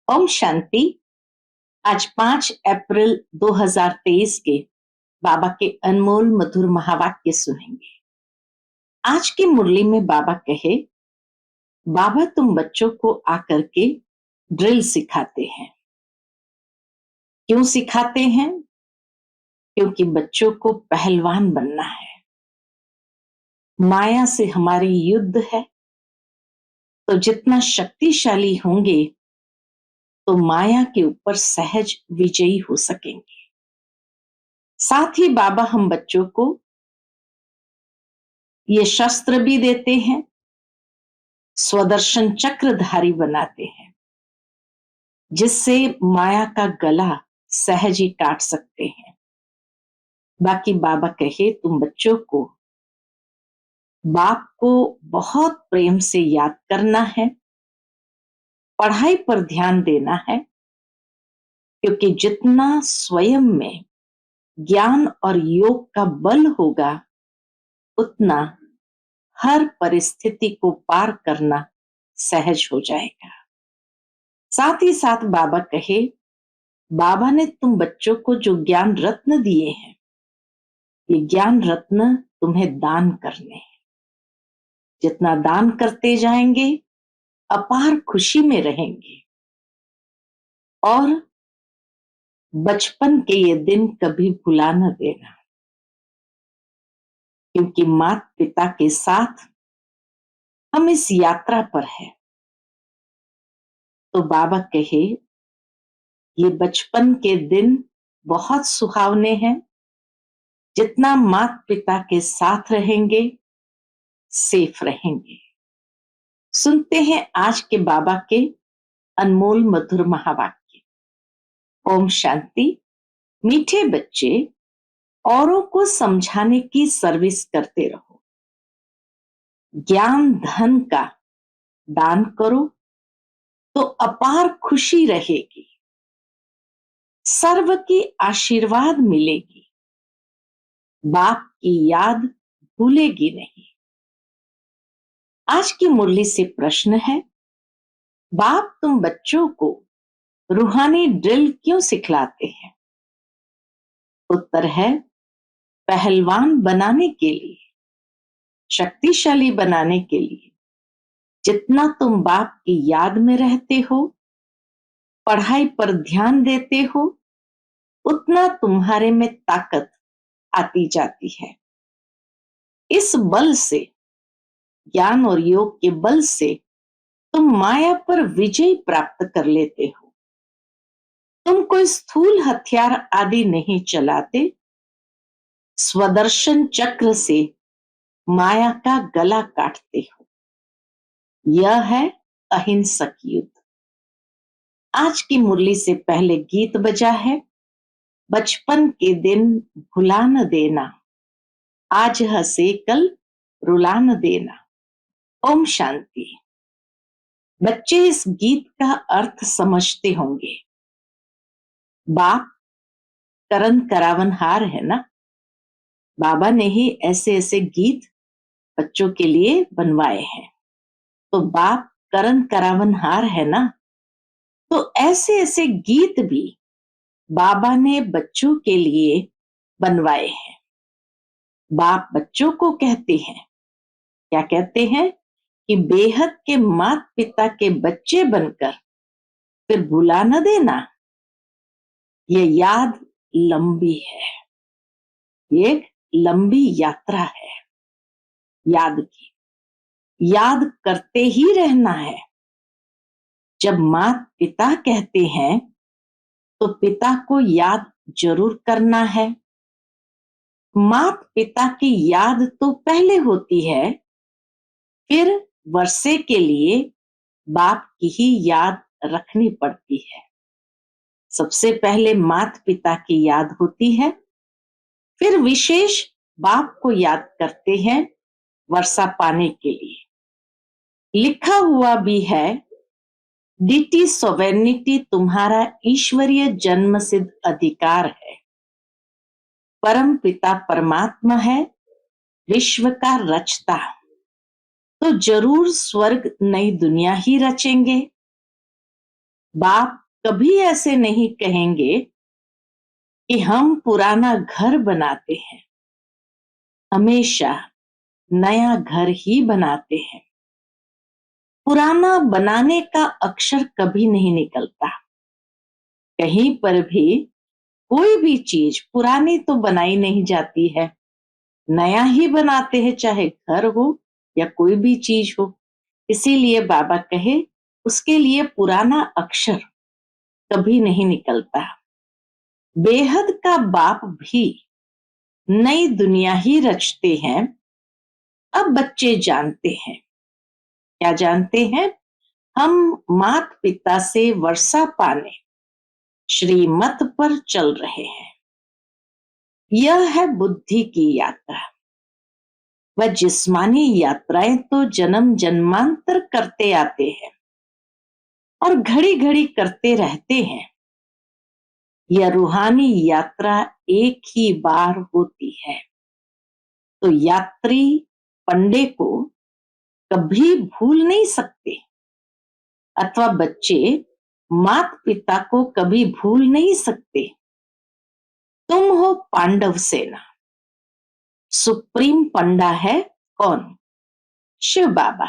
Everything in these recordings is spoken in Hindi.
ओम शांति। आज 5 अप्रैल 2023 के बाबा के अनमोल मधुर महावाक्य सुनेंगे। आज की मुरली में बाबा कहे, बाबा तुम बच्चों को आकर के ड्रिल सिखाते हैं। क्यों सिखाते हैं? क्योंकि बच्चों को पहलवान बनना है। माया से हमारी युद्ध है, तो जितना शक्तिशाली होंगे तो माया के ऊपर सहज विजयी हो सकेंगे। साथ ही बाबा हम बच्चों को ये शस्त्र भी देते हैं, स्वदर्शन चक्रधारी बनाते हैं, जिससे माया का गला सहज ही काट सकते हैं। बाकी बाबा कहे तुम बच्चों को बाप को बहुत प्रेम से याद करना है, पढ़ाई पर ध्यान देना है, क्योंकि जितना स्वयं में ज्ञान और योग का बल होगा, उतना हर परिस्थिति को पार करना सहज हो जाएगा। साथ ही साथ बाबा कहे, बाबा ने तुम बच्चों को जो ज्ञान रत्न दिए हैं, ये ज्ञान रत्न तुम्हें दान करने हैं। जितना दान करते जाएंगे, अपार खुशी में रहेंगे और बचपन के ये दिन कभी भुला न देना, क्योंकि माता पिता के साथ हम इस यात्रा पर है। तो बाबा कहे, ये बचपन के दिन बहुत सुहावने हैं। जितना माता पिता के साथ रहेंगे, सेफ रहेंगे। सुनते हैं आज के बाबा के अनमोल मधुर महावाक्य। ओम शांति। मीठे बच्चे, औरों को समझाने की सर्विस करते रहो। ज्ञान धन का दान करो तो अपार खुशी रहेगी, सर्व की आशीर्वाद मिलेगी, बाप की याद भूलेगी नहीं। आज की मुरली से प्रश्न है, बाप तुम बच्चों को रूहानी ड्रिल क्यों सिखलाते हैं? उत्तर है, पहलवान बनाने के लिए, शक्तिशाली बनाने के लिए। जितना तुम बाप की याद में रहते हो, पढ़ाई पर ध्यान देते हो, उतना तुम्हारे में ताकत आती जाती है। इस बल से, ज्ञान और योग के बल से तुम माया पर विजय प्राप्त कर लेते हो। तुम कोई स्थूल हथियार आदि नहीं चलाते, स्वदर्शन चक्र से माया का गला काटते हो। यह है अहिंसक युद्ध। आज की मुरली से पहले गीत बजा है, बचपन के दिन भुला न देना, आज हंसे कल रुला न देना। ओम शांति। बच्चे इस गीत का अर्थ समझते होंगे। बाप करण करावनहार है ना, बाबा ने ही ऐसे ऐसे गीत बच्चों के लिए बनवाए हैं। तो बाप करण करावनहार है ना, तो ऐसे ऐसे गीत भी बाबा ने बच्चों के लिए बनवाए हैं। बाप बच्चों को कहते हैं, क्या कहते हैं कि बेहद के माता पिता के बच्चे बनकर फिर भुला न देना। ये याद लंबी है, ये एक लंबी यात्रा है। याद की याद करते ही रहना है। जब माता पिता कहते हैं तो पिता को याद जरूर करना है। माता पिता की याद तो पहले होती है, फिर वर्षे के लिए बाप की ही याद रखनी पड़ती है। सबसे पहले माता पिता की याद होती है, फिर विशेष बाप को याद करते हैं वर्षा पाने के लिए। लिखा हुआ भी है, डिटी सोवेनिटी तुम्हारा ईश्वरीय जन्म सिद्ध अधिकार है। परम पिता परमात्मा है, विश्व का रचता, तो जरूर स्वर्ग नई दुनिया ही रचेंगे। बाप कभी ऐसे नहीं कहेंगे कि हम पुराना घर बनाते हैं। हमेशा नया घर ही बनाते हैं। पुराना बनाने का अक्षर कभी नहीं निकलता। कहीं पर भी कोई भी चीज पुरानी तो बनाई नहीं जाती है, नया ही बनाते हैं, चाहे घर हो या कोई भी चीज हो। इसीलिए बाबा कहे उसके लिए पुराना अक्षर कभी नहीं निकलता। बेहद का बाप भी नई दुनिया ही रचते हैं। अब बच्चे जानते हैं, क्या जानते हैं? हम मात पिता से वर्षा पाने श्रीमत पर चल रहे हैं। यह है बुद्धि की यात्रा। वह जिस्मानी यात्राएं तो जन्म जन्मांतर करते आते हैं और घड़ी घड़ी करते रहते हैं। यह रूहानी यात्रा एक ही बार होती है। तो यात्री पंडे को कभी भूल नहीं सकते, अथवा बच्चे मात पिता को कभी भूल नहीं सकते। तुम हो पांडव सेना। सुप्रीम पंडा है कौन? शिव बाबा।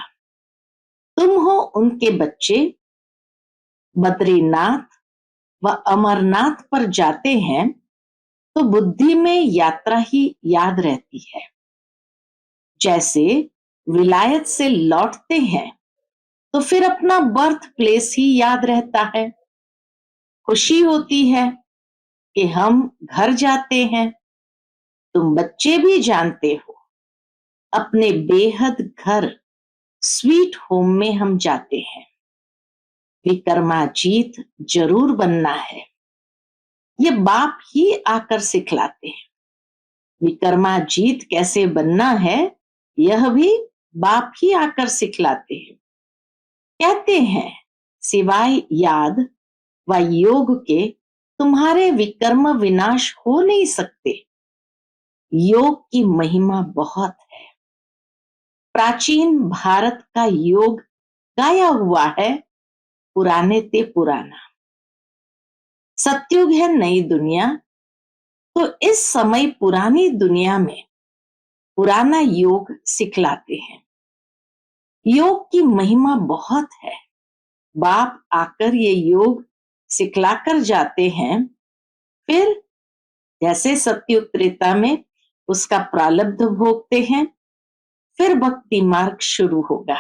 तुम हो उनके बच्चे। बद्रीनाथ व अमरनाथ पर जाते हैं तो बुद्धि में यात्रा ही याद रहती है। जैसे विलायत से लौटते हैं तो फिर अपना बर्थ प्लेस ही याद रहता है। खुशी होती है कि हम घर जाते हैं। तुम बच्चे भी जानते हो, अपने बेहद घर स्वीट होम में हम जाते हैं। विक्रमाजीत जरूर बनना है, ये बाप ही आकर सिखलाते हैं। विक्रमाजीत कैसे बनना है, यह भी बाप ही आकर सिखलाते हैं। कहते हैं सिवाय याद व योग के तुम्हारे विकर्म विनाश हो नहीं सकते। योग की महिमा बहुत है। प्राचीन भारत का योग गाया हुआ है, पुराने ते पुराना। सतयुग है नई दुनिया, तो इस समय पुरानी दुनिया में पुराना योग सिखलाते हैं। योग की महिमा बहुत है। बाप आकर ये योग सिखलाकर जाते हैं। फिर जैसे सतयुग त्रेता में उसका प्रारब्ध भोगते हैं, फिर भक्ति मार्ग शुरू होगा।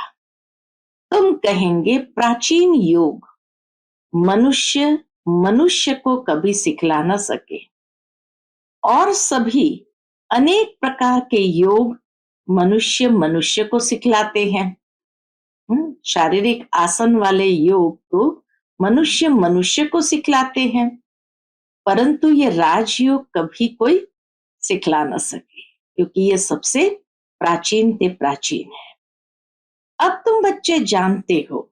तुम कहेंगे प्राचीन योग मनुष्य मनुष्य को कभी सिखला न सके, और सभी अनेक प्रकार के योग मनुष्य मनुष्य को सिखलाते हैं। शारीरिक आसन वाले योग तो मनुष्य मनुष्य को सिखलाते हैं, परंतु ये राजयोग कभी कोई सिखला न सके, क्योंकि ये सबसे प्राचीन ते प्राचीन है। अब तुम बच्चे जानते हो,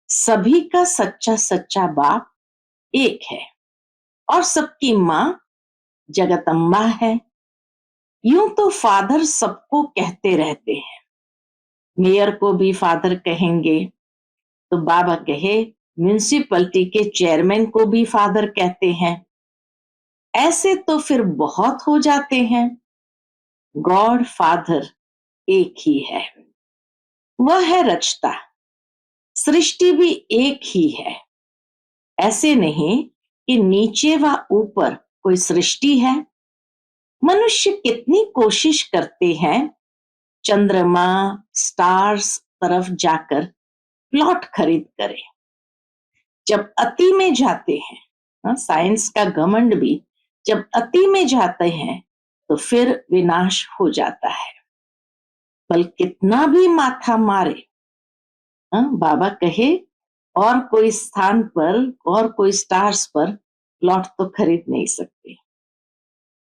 सभी का सच्चा सच्चा बाप एक है और सबकी माँ जगदम्बा है। यूं तो फादर सबको कहते रहते हैं। मेयर को भी फादर कहेंगे, तो बाबा कहे म्यूनिसिपैलिटी के चेयरमैन को भी फादर कहते हैं। ऐसे तो फिर बहुत हो जाते हैं। गॉड फादर एक ही है, वह है रचता। सृष्टि भी एक ही है। ऐसे नहीं कि नीचे व ऊपर कोई सृष्टि है। मनुष्य कितनी कोशिश करते हैं चंद्रमा स्टार्स तरफ जाकर प्लॉट खरीद करें। जब अति में जाते हैं, साइंस का घमंड भी जब अति में जाते हैं तो फिर विनाश हो जाता है। बल कितना भी माथा मारे, बाबा कहे और कोई स्थान पर और कोई स्टार्स पर प्लॉट तो खरीद नहीं सकते।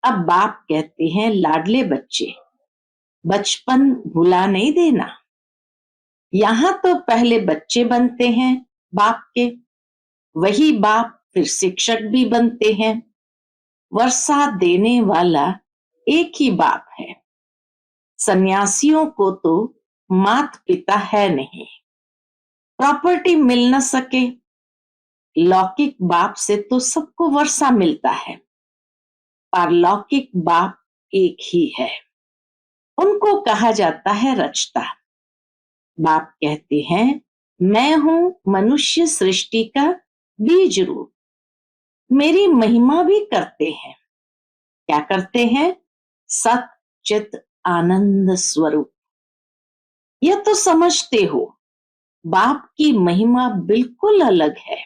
अब बाप कहते हैं लाडले बच्चे, बचपन भुला नहीं देना। यहां तो पहले बच्चे बनते हैं बाप के, वही बाप फिर शिक्षक भी बनते हैं। वर्षा देने वाला एक ही बाप है। सन्यासियों को तो मात पिता है नहीं। प्रॉपर्टी मिल न सके लौकिक बाप से तो सबको वर्षा मिलता है, पारलौकिक बाप एक ही है। उनको कहा जाता है रचता। बाप कहते हैं, मैं हूं मनुष्य सृष्टि का बीज रूप। मेरी महिमा भी करते हैं। क्या करते हैं? सत चित आनंद स्वरूप। यह तो समझते हो, बाप की महिमा बिल्कुल अलग है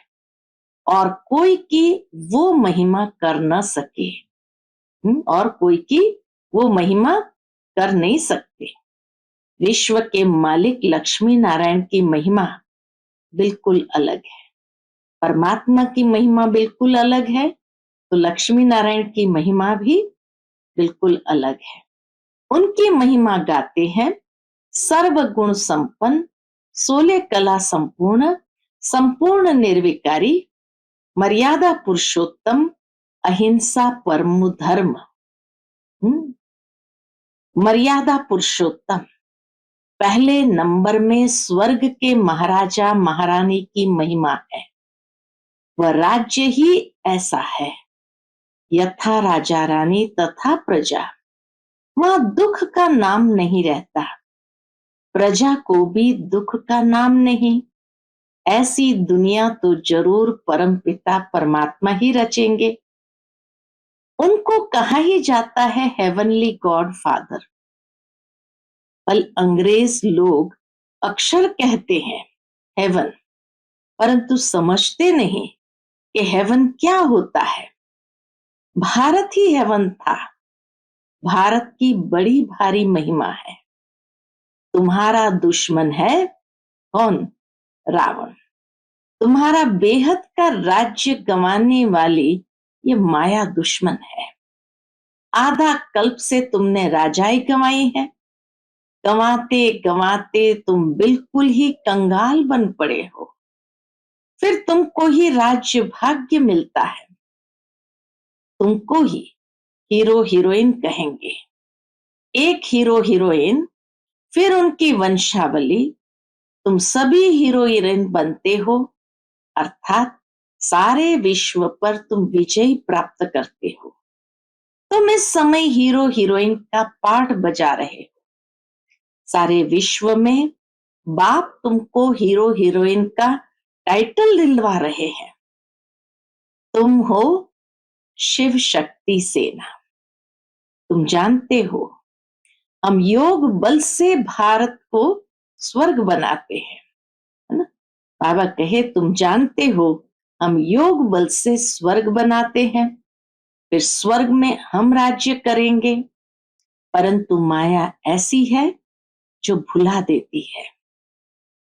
और कोई की वो महिमा कर न सके। और कोई की वो महिमा कर नहीं सकते। विश्व के मालिक लक्ष्मी नारायण की महिमा बिल्कुल अलग है। परमात्मा की महिमा बिल्कुल अलग है, तो लक्ष्मी नारायण की महिमा भी बिल्कुल अलग है। उनकी महिमा गाते हैं सर्वगुण संपन्न, 16 कला संपूर्ण, संपूर्ण निर्विकारी, मर्यादा पुरुषोत्तम, अहिंसा परम धर्म। मर्यादा पुरुषोत्तम, पहले नंबर में स्वर्ग के महाराजा महारानी की महिमा है। वह राज्य ही ऐसा है, यथा राजा रानी तथा प्रजा। वहां दुख का नाम नहीं रहता, प्रजा को भी दुख का नाम नहीं। ऐसी दुनिया तो जरूर परमपिता परमात्मा ही रचेंगे। उनको कहा ही जाता है हेवनली गॉड फादर। पर अंग्रेज लोग अक्षर कहते हैं हेवन, परंतु समझते नहीं कि हेवन क्या होता है। भारत ही हेवन था। भारत की बड़ी भारी महिमा है। तुम्हारा दुश्मन है कौन? रावण। तुम्हारा बेहद का राज्य गंवाने वाली ये माया दुश्मन है। आधा कल्प से तुमने राजाई गंवाई है। गंवाते गंवाते तुम बिल्कुल ही कंगाल बन पड़े हो। फिर तुमको ही राज्य भाग्य मिलता है। तुमको ही हीरो हीरोइन कहेंगे। एक हीरो हीरोइन, फिर उनकी वंशावली, तुम सभी हीरो हीरोइन बनते हो, अर्थात सारे विश्व पर तुम विजय प्राप्त करते हो। तुम इस समय हीरो हीरोइन का पार्ट बजा रहे हो। सारे विश्व में बाप तुमको हीरो हीरोइन का टाइटल दिलवा रहे हैं। तुम हो शिव शक्ति सेना। तुम जानते हो, हम योग बल से भारत को स्वर्ग बनाते हैं, है ना? बाबा कहे, तुम जानते हो हम योग बल से स्वर्ग बनाते हैं, फिर स्वर्ग में हम राज्य करेंगे। परंतु माया ऐसी है जो भुला देती है।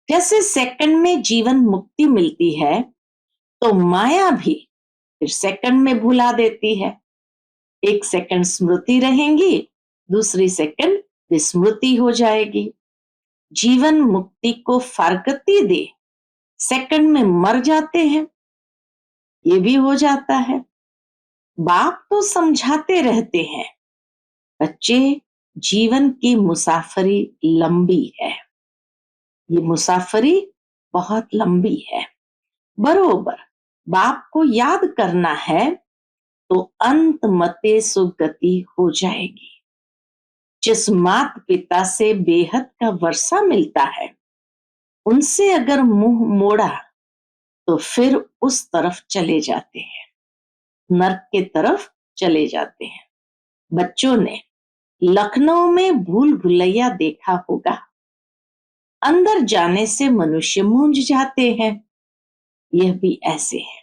जैसे सेकंड में जीवन मुक्ति मिलती है, तो माया भी फिर सेकंड में भुला देती है। एक सेकंड स्मृति रहेंगी, दूसरी सेकंड विस्मृति हो जाएगी। जीवन मुक्ति को फारकती दे, सेकंड में मर जाते हैं, ये भी हो जाता है। बाप तो समझाते रहते हैं, बच्चे जीवन की मुसाफरी लंबी है। ये मुसाफरी बहुत लंबी है। बरोबर बाप को याद करना है तो अंत मते सुगति हो जाएगी। जिस मात पिता से बेहद का वर्षा मिलता है, उनसे अगर मुंह मोड़ा तो फिर उस तरफ चले जाते हैं, नर्क के तरफ चले जाते हैं। बच्चों ने लखनऊ में भूल भुलैया देखा होगा। अंदर जाने से मनुष्य मूंझ जाते हैं। यह भी ऐसे है।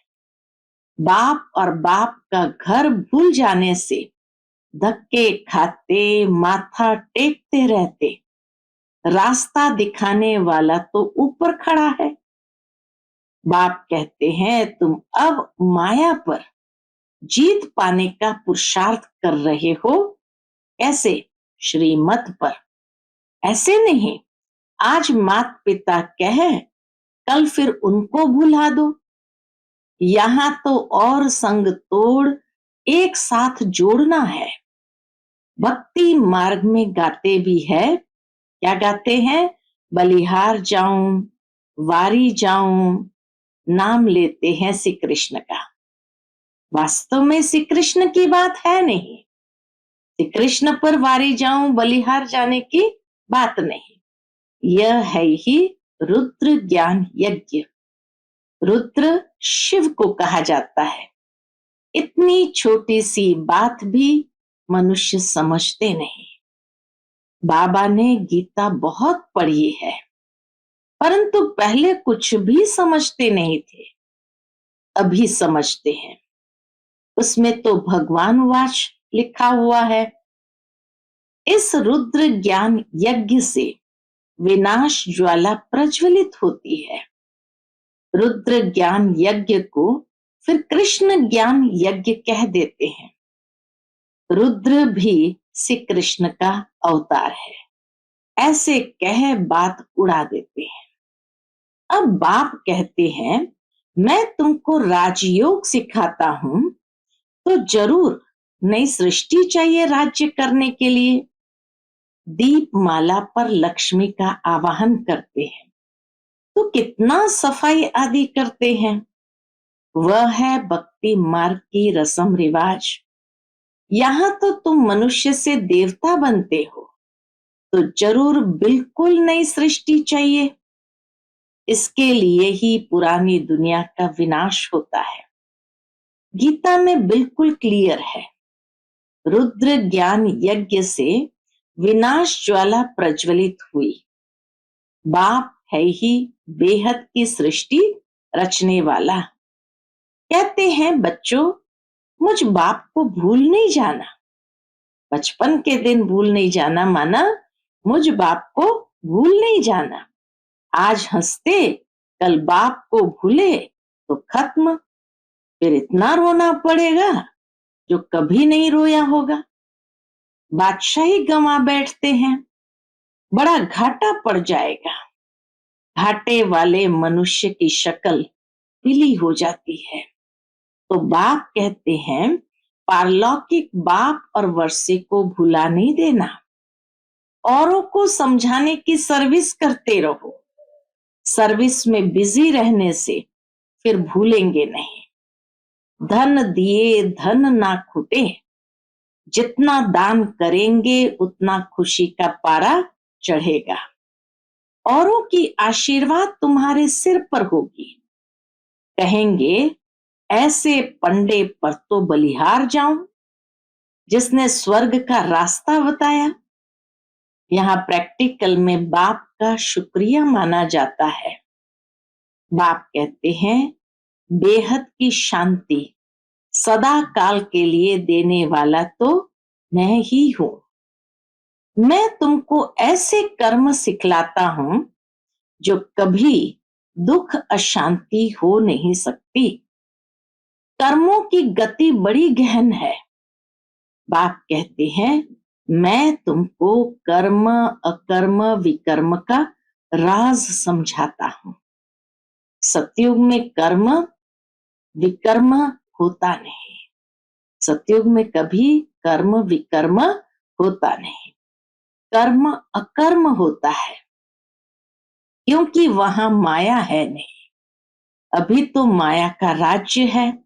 बाप और बाप का घर भूल जाने से धक्के खाते, माथा टेकते रहते। रास्ता दिखाने वाला तो ऊपर खड़ा है। बाप कहते हैं, तुम अब माया पर जीत पाने का पुरुषार्थ कर रहे हो। कैसे? श्रीमत पर। ऐसे नहीं आज माता पिता कहे, कल फिर उनको भुला दो। यहां तो और संग तोड़ एक साथ जोड़ना है। भक्ति मार्ग में गाते भी है। क्या गाते हैं? बलिहार जाऊं, वारी जाऊं, नाम लेते हैं श्री कृष्ण का। वास्तव में श्री कृष्ण की बात है नहीं, श्री कृष्ण पर वारी जाऊं बलिहार जाने की बात नहीं। यह है ही रुद्र ज्ञान यज्ञ। रुद्र शिव को कहा जाता है। इतनी छोटी सी बात भी मनुष्य समझते नहीं। बाबा ने गीता बहुत पढ़ी है, परंतु पहले कुछ भी समझते नहीं थे, अभी समझते हैं। उसमें तो भगवान वाच लिखा हुआ है। इस रुद्र ज्ञान यज्ञ से विनाश ज्वाला प्रज्वलित होती है। रुद्र ज्ञान यज्ञ को फिर कृष्ण ज्ञान यज्ञ कह देते हैं। रुद्र भी श्री कृष्ण का अवतार है, ऐसे कह बात उड़ा देते हैं। अब बाप कहते हैं, मैं तुमको राजयोग सिखाता हूं, तो जरूर नई सृष्टि चाहिए राज्य करने के लिए। दीपमाला पर लक्ष्मी का आवाहन करते हैं, तो कितना सफाई आदि करते हैं। वह है भक्ति मार्ग की रस्म रिवाज। यहां तो तुम मनुष्य से देवता बनते हो, तो जरूर बिल्कुल नई सृष्टि चाहिए। इसके लिए ही पुरानी दुनिया का विनाश होता है। गीता में बिल्कुल क्लियर है। रुद्र ज्ञान यज्ञ से विनाश ज्वाला प्रज्वलित हुई। बाप है ही बेहद की सृष्टि रचने वाला। कहते हैं, बच्चों मुझ बाप को भूल नहीं जाना। बचपन के दिन भूल नहीं जाना माना मुझ बाप को भूल नहीं जाना। आज हंसते, कल बाप को भूले तो खत्म। फिर इतना रोना पड़ेगा जो कभी नहीं रोया होगा। बादशाही गंवा बैठते हैं, बड़ा घाटा पड़ जाएगा। घाटे वाले मनुष्य की शक्ल पीली हो जाती है। तो बाप कहते हैं, पारलौकिक बाप और वर्षे को भुला नहीं देना। औरों को समझाने की सर्विस करते रहो। सर्विस में बिजी रहने से फिर भूलेंगे नहीं। धन दिए धन ना खुटे। जितना दान करेंगे उतना खुशी का पारा चढ़ेगा। औरों की आशीर्वाद तुम्हारे सिर पर होगी। कहेंगे, ऐसे पंडे पर तो बलिहार जाऊं जिसने स्वर्ग का रास्ता बताया। यहाँ प्रैक्टिकल में बाप का शुक्रिया माना जाता है। बाप कहते हैं, बेहद की शांति सदा काल के लिए देने वाला तो मैं ही हूं। मैं तुमको ऐसे कर्म सिखलाता हूं जो कभी दुख अशांति हो नहीं सकती। कर्मों की गति बड़ी गहन है। बाप कहते हैं, मैं तुमको कर्म अकर्म विकर्म का राज समझाता हूं। सतयुग में कर्म विकर्म होता नहीं। सतयुग में कभी कर्म विकर्म होता नहीं। कर्म अकर्म होता है, क्योंकि वहां माया है नहीं। अभी तो माया का राज्य है,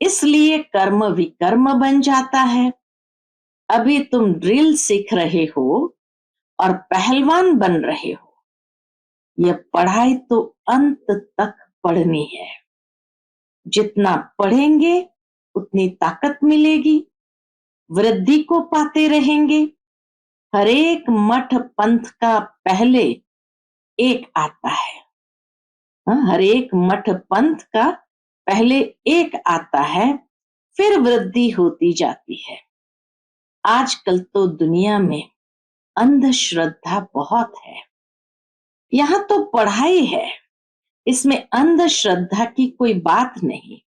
इसलिए कर्म विकर्म बन जाता है। अभी तुम ड्रिल सीख रहे हो और पहलवान बन रहे हो। यह पढ़ाई तो अंत तक पढ़नी है। जितना पढ़ेंगे उतनी ताकत मिलेगी, वृद्धि को पाते रहेंगे। हर एक मठ पंथ का पहले एक आता है। हर एक मठ पंथ का पहले एक आता है, फिर वृद्धि होती जाती है। आजकल तो दुनिया में अंधश्रद्धा बहुत है। यहाँ तो पढ़ाई है, इसमें अंधश्रद्धा की कोई बात नहीं।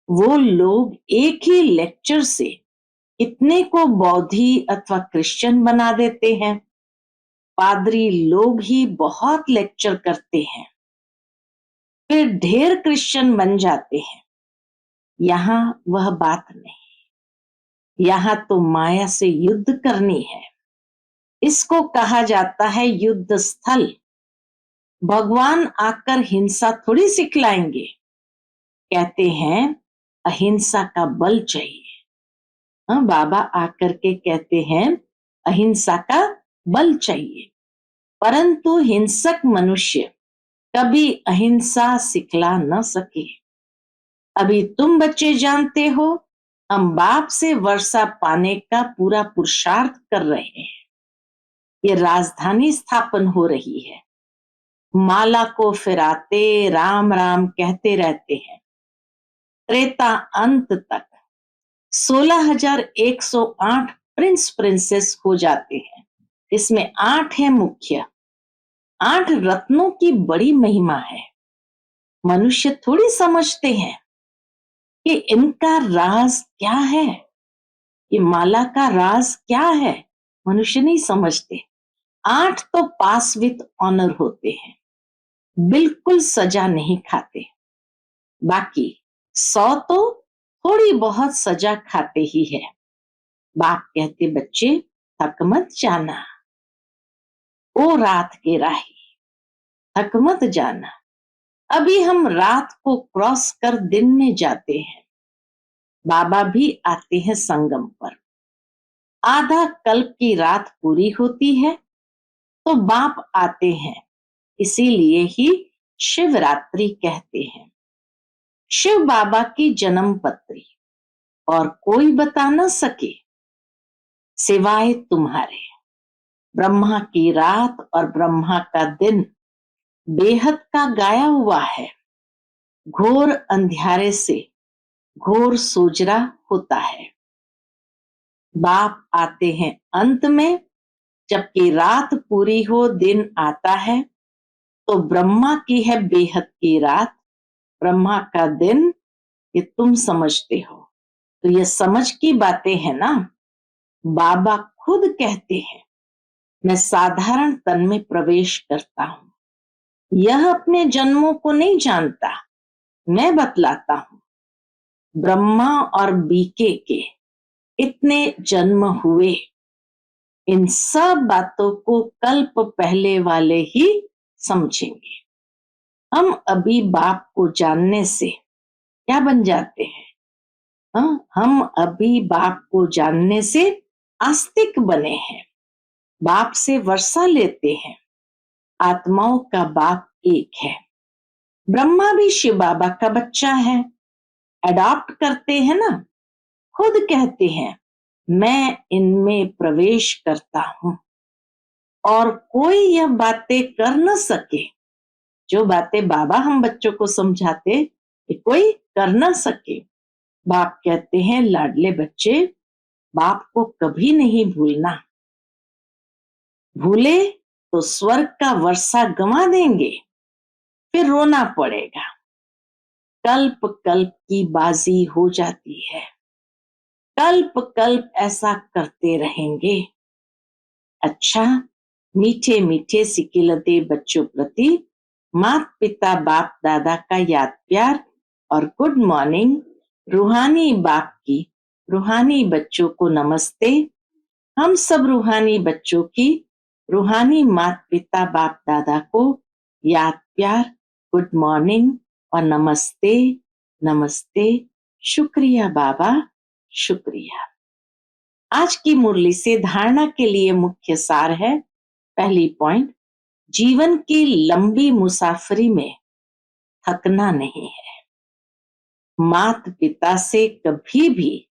वो लोग एक ही लेक्चर से कितने को बौद्धि अथवा क्रिश्चियन बना देते हैं। पादरी लोग ही बहुत लेक्चर करते हैं, फिर ढेर क्रिश्चियन बन जाते हैं। यहाँ वह बात नहीं। यहाँ तो माया से युद्ध करनी है। इसको कहा जाता है युद्ध स्थल। भगवान आकर हिंसा थोड़ी सिखलाएंगे। कहते हैं अहिंसा का बल चाहिए। हाँ, बाबा आकर के कहते हैं अहिंसा का बल चाहिए, परंतु हिंसक मनुष्य कभी अहिंसा सिखला न सके। अभी तुम बच्चे जानते हो, हम बाप से वर्षा पाने का पूरा पुरुषार्थ कर रहे हैं। ये राजधानी स्थापन हो रही है। माला को फिराते राम राम कहते रहते हैं। त्रेता अंत तक 16,108 प्रिंस प्रिंसेस हो जाते हैं। इसमें 8 है मुख्य। 8 रत्नों की बड़ी महिमा है। मनुष्य थोड़ी समझते हैं कि इनका राज क्या है, ये माला का राज क्या है। मनुष्य नहीं समझते। 8 तो पास विथ ऑनर होते हैं, बिल्कुल सजा नहीं खाते। बाकी 100 तो थोड़ी बहुत सजा खाते ही है। बाप कहते बच्चे थक मत जाना, ओ रात के राही थक मत जाना। अभी हम रात को क्रॉस कर दिन में जाते हैं। बाबा भी आते हैं संगम पर। आधा कल्प की रात पूरी होती है तो बाप आते हैं। इसीलिए ही शिवरात्रि कहते हैं। शिव बाबा की जन्म पत्री और कोई बता न सके सिवाय तुम्हारे। ब्रह्मा की रात और ब्रह्मा का दिन बेहद का गाया हुआ है। घोर अंधियारे से घोर सोजरा होता है। बाप आते हैं अंत में, जबकि रात पूरी हो दिन आता है। तो ब्रह्मा की है बेहद की रात, ब्रह्मा का दिन, ये तुम समझते हो। तो ये समझ की बातें हैं ना। बाबा खुद कहते हैं मैं साधारण तन में प्रवेश करता हूं। यह अपने जन्मों को नहीं जानता, मैं बतलाता हूं। ब्रह्मा और बीके के इतने जन्म हुए, इन सब बातों को कल्प पहले वाले ही समझेंगे। हम अभी बाप को जानने से क्या बन जाते हैं? हम अभी बाप को जानने से आस्तिक बने हैं। बाप से वर्षा लेते हैं। आत्माओं का बाप एक है। ब्रह्मा भी शिव बाबा का बच्चा है। अडॉप्ट करते हैं ना। खुद कहते हैं मैं इनमें प्रवेश करता हूं और कोई यह बातें कर न सके। जो बातें बाबा हम बच्चों को समझाते कि कोई कर न सके। बाप कहते हैं लाडले बच्चे, बाप को कभी नहीं भूलना। भूले तो स्वर्ग का वर्षा गंवा देंगे, फिर रोना पड़ेगा। कल्प कल्प की बाजी हो जाती है। कल्प कल्प ऐसा करते रहेंगे। अच्छा, मीठे मीठे सिकिलते बच्चों प्रति माता पिता बाप दादा का याद प्यार और गुड मॉर्निंग। रूहानी बाप की रूहानी बच्चों को नमस्ते। हम सब रूहानी बच्चों की रूहानी माता पिता बाप दादा को याद प्यार, गुड मॉर्निंग और नमस्ते नमस्ते। शुक्रिया बाबा, शुक्रिया। आज की मुरली से धारणा के लिए मुख्य सार है। पहली पॉइंट, जीवन की लंबी मुसाफरी में थकना नहीं है। माता पिता से कभी भी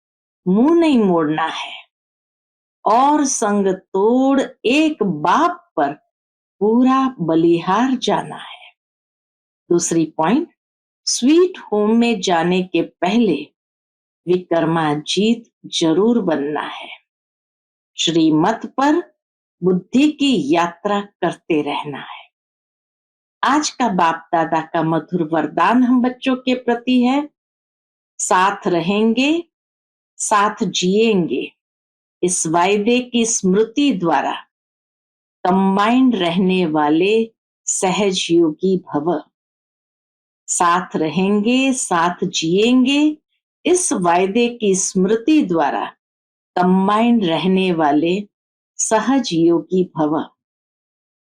मुंह नहीं मोड़ना है और संग तोड़ एक बाप पर पूरा बलिहार जाना है। दूसरी पॉइंट, स्वीट होम में जाने के पहले विक्रमाजीत जरूर बनना है। श्रीमत पर बुद्धि की यात्रा करते रहना है। आज का बाप दादा का मधुर वरदान हम बच्चों के प्रति है, साथ रहेंगे साथ जिएंगे। इस वायदे की स्मृति द्वारा कंबाइंड रहने वाले सहज योगी भव। साथ रहेंगे साथ जिएंगे, इस वायदे की स्मृति द्वारा कंबाइंड रहने वाले सहज योगी भव।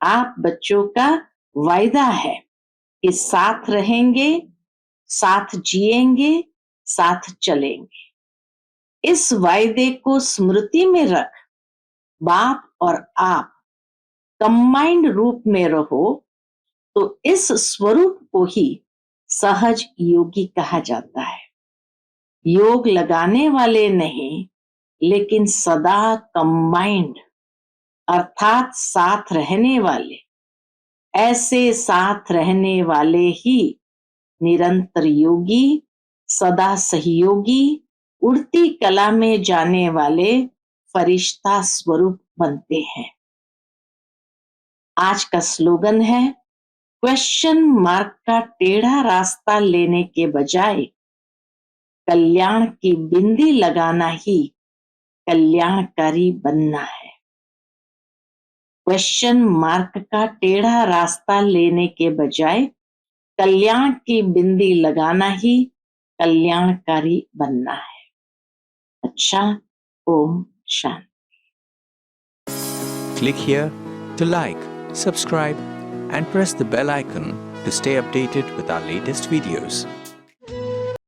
आप बच्चों का वायदा है कि साथ रहेंगे, साथ जिएंगे, साथ चलेंगे। इस वायदे को स्मृति में रख बाप और आप कंबाइंड रूप में रहो, तो इस स्वरूप को ही सहज योगी कहा जाता है। योग लगाने वाले नहीं, लेकिन सदा कंबाइंड अर्थात साथ रहने वाले। ऐसे साथ रहने वाले ही निरंतर योगी, सदा सहयोगी, उड़ती कला में जाने वाले फरिश्ता स्वरूप बनते हैं। आज का स्लोगन है, क्वेश्चन मार्क का टेढ़ा रास्ता लेने के बजाय कल्याण की बिंदी लगाना ही कल्याणकारी बनना है। क्वेश्चन मार्क का टेढ़ा रास्ता लेने के बजाय कल्याण की बिंदी लगाना ही कल्याणकारी बनना है। अच्छा, Om Shanti. Click here to like, subscribe, and press the bell icon to stay updated with our latest videos.